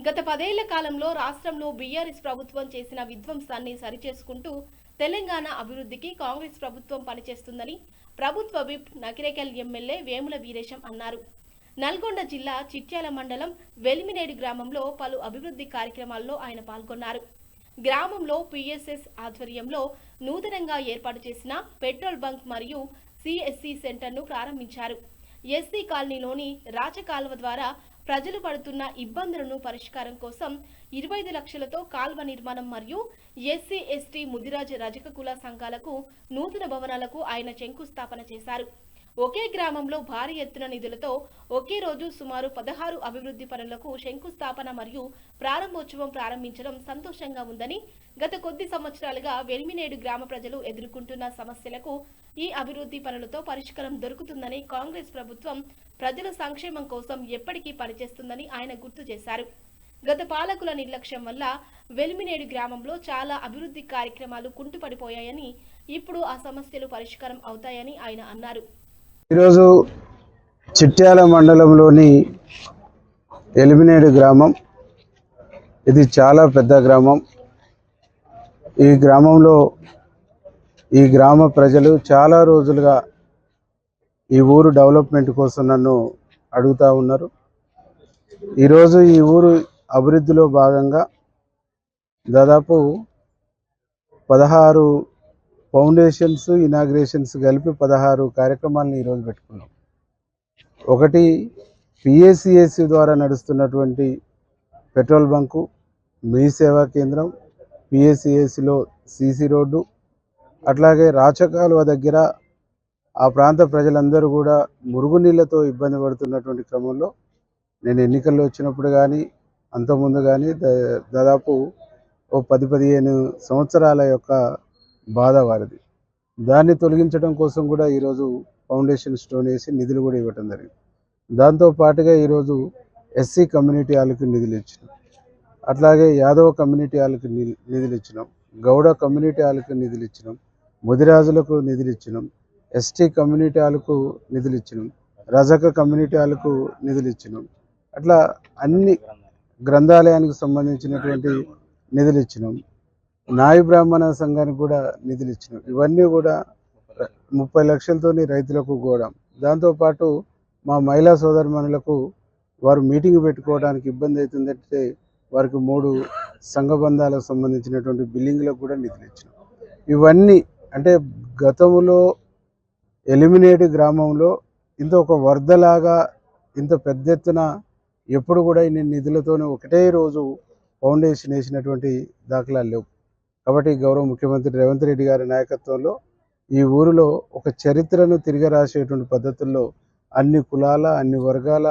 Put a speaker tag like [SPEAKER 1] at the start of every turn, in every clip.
[SPEAKER 1] గత 10 ఏళ్ల కాలంలో రాష్ట్రంలో బీఆర్ఎస్ ప్రభుత్వం చేసిన విధ్వంసాన్ని సరిచేసుకుంటూ తెలంగాణ అభివృద్ధికి కాంగ్రెస్ ప్రభుత్వం పనిచేస్తుందని ప్రభుత్వ విప్ నకిరేకల్ ఎమ్మెల్యే వేముల వీరేశం అన్నారు. నల్గొండ జిల్లా చిట్యాల మండలం వెలిమినేడు గ్రామంలో పలు అభివృద్ధి కార్యక్రమాల్లో ఆయన పాల్గొన్నారు. గ్రామంలో పీఎస్ఎస్ ఆధ్వర్యంలో నూతనంగా ఏర్పాటు చేసిన పెట్రోల్ బంక్ మరియు సిఎస్సి సెంటర్ను ప్రారంభించారు. ఎస్సీ కాలనీలోని రాచకాల్వ ద్వారా ప్రజలు పడుతున్న ఇబ్బందులను పరిష్కారం కోసం 25 లక్షలతో కాల్వ నిర్మాణం మరియు ఎస్సీ ఎస్టీ ముదిరాజ్ రజక కుల సంఘాలకు నూతన భవనాలకు ఆయన శంకుస్థాపన చేశారు. ఒకే గ్రామంలో భారీ ఎత్తున నిధులతో ఒకే రోజు సుమారు 16 అభివృద్ధి పనులకు శంకుస్థాపన మరియు ప్రారంభోత్సవం ప్రారంభించడం సంతోషంగా ఉందని, గత కొద్ది సంవత్సరాలుగా వెలిమినేడు గ్రామ ప్రజలు ఎదుర్కొంటున్న సమస్యలకు ఈ అభివృద్ధి పనులతో పరిష్కారం దొరుకుతుందని, కాంగ్రెస్ ప్రభుత్వం ప్రజల సంక్షేమం కోసం ఎప్పటికీ పనిచేస్తుందని ఆయన గుర్తు చేశారు. గత పాలకుల నిర్లక్ష్యం వల్ల వెలిమినేడు గ్రామంలో చాలా అభివృద్ధి కార్యక్రమాలు కుంటుపడిపోయాయని, ఇప్పుడు ఆ సమస్యలు పరిష్కారం అవుతాయని ఆయన అన్నారు.
[SPEAKER 2] ఈరోజు చిట్యాల మండలంలోని ఎలిమినేడు గ్రామం, ఇది చాలా పెద్ద గ్రామం. ఈ గ్రామంలో ఈ గ్రామ ప్రజలు చాలా రోజులుగా ఈ ఊరు డెవలప్మెంట్ కోసం నన్ను అడుగుతూ ఉన్నారు. ఈరోజు ఈ ఊరు అభివృద్ధిలో భాగంగా దాదాపు 16 ఫౌండేషన్స్, ఇనాగ్రేషన్స్ కలిపి 16 కార్యక్రమాలను ఈరోజు పెట్టుకున్నాం. ఒకటి పిఎస్సిఎస్సి ద్వారా నడుస్తున్నటువంటి పెట్రోల్ బంకు, మీ సేవా కేంద్రం, పిఎస్సిఎస్సిలో సీసీ రోడ్డు, అట్లాగే రాచకాలువ దగ్గర ఆ ప్రాంత ప్రజలందరూ కూడా మురుగునీళ్ళతో ఇబ్బంది పడుతున్నటువంటి క్రమంలో నేను ఎన్నికల్లో వచ్చినప్పుడు కానీ అంతకుముందు కానీ దాదాపు 10-15 సంవత్సరాల యొక్క బాధ వారిది. దాన్ని తొలగించడం కోసం కూడా ఈరోజు ఫౌండేషన్ స్టోన్ వేసి నిధులు కూడా ఇవ్వటం జరిగింది. దాంతో పాటుగా ఈరోజు ఎస్సీ కమ్యూనిటీ హాల్కి నిధులు ఇచ్చినాం, అట్లాగే యాదవ కమ్యూనిటీ హాల్కి నిధులు ఇచ్చినాం, గౌడ కమ్యూనిటీ హాల్కి నిధులు ఇచ్చినాం, ముదిరాజులకు నిధులు ఇచ్చినాం, ఎస్టీ కమ్యూనిటీ హాల్కు నిధులు ఇచ్చినాం, రజక కమ్యూనిటీ హాల్కు నిధులు ఇచ్చినాం. అట్లా అన్ని గ్రంథాలయానికి సంబంధించినటువంటి నిధులు ఇచ్చినాం, నాయి బ్రాహ్మణ సంఘానికి కూడా నిధులు ఇచ్చినాం. ఇవన్నీ కూడా 30 లక్షలతోని రైతులకు కూడా. దాంతోపాటు మా మహిళా సోదరిమణులకు వారు మీటింగ్ పెట్టుకోవడానికి ఇబ్బంది అవుతుందంటే వారికి 3 సంఘబంధాలకు సంబంధించినటువంటి బిల్డింగ్లకు కూడా నిధులు ఇచ్చినాం. ఇవన్నీ అంటే గతంలో ఎలిమినేట్ గ్రామంలో ఇంత ఒక వరదలాగా ఇంత పెద్ద ఎత్తున ఎప్పుడు కూడా ఇన్ని నిధులతోనే ఒకటే రోజు ఫౌండేషన్ వేసినటువంటి దాఖలాలు లేవు. కాబట్టి గౌరవ ముఖ్యమంత్రి రేవంత్ రెడ్డి గారి నాయకత్వంలో ఈ ఊరిలో ఒక చరిత్రను తిరిగి రాసేటువంటి పద్ధతుల్లో అన్ని కులాల, అన్ని వర్గాల,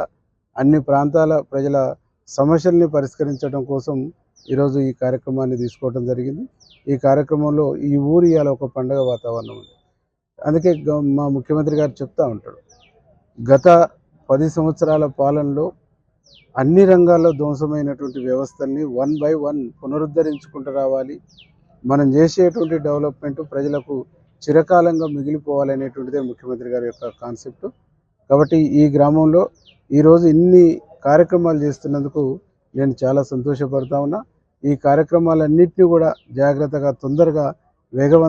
[SPEAKER 2] అన్ని ప్రాంతాల ప్రజల సమస్యల్ని పరిష్కరించడం కోసం ఈరోజు ఈ కార్యక్రమాన్ని తీసుకోవడం జరిగింది. ఈ కార్యక్రమంలో ఈ ఊరు ఇవాళ ఒక పండుగ వాతావరణం ఉంది. అందుకే మా ముఖ్యమంత్రి గారు చెప్తా ఉంటాడు, గత 10 సంవత్సరాల పాలనలో అన్ని రంగాల్లో ధ్వంసమైనటువంటి వ్యవస్థల్ని 1 by 1 పునరుద్ధరించుకుంటూ రావాలి, మనం చేసేటువంటి డెవలప్మెంట్ ప్రజలకు చిరకాలంగా మిగిలిపోవాలనేటువంటిదే ముఖ్యమంత్రి గారి యొక్క కాన్సెప్ట్. కాబట్టి ఈ గ్రామంలో ఈరోజు ఇన్ని కార్యక్రమాలు చేస్తున్నందుకు నేను చాలా సంతోషపడతా ఉన్నా. ఈ కార్యక్రమాలన్నింటినీ కూడా జాగ్రత్తగా తొందరగా వేగవంతం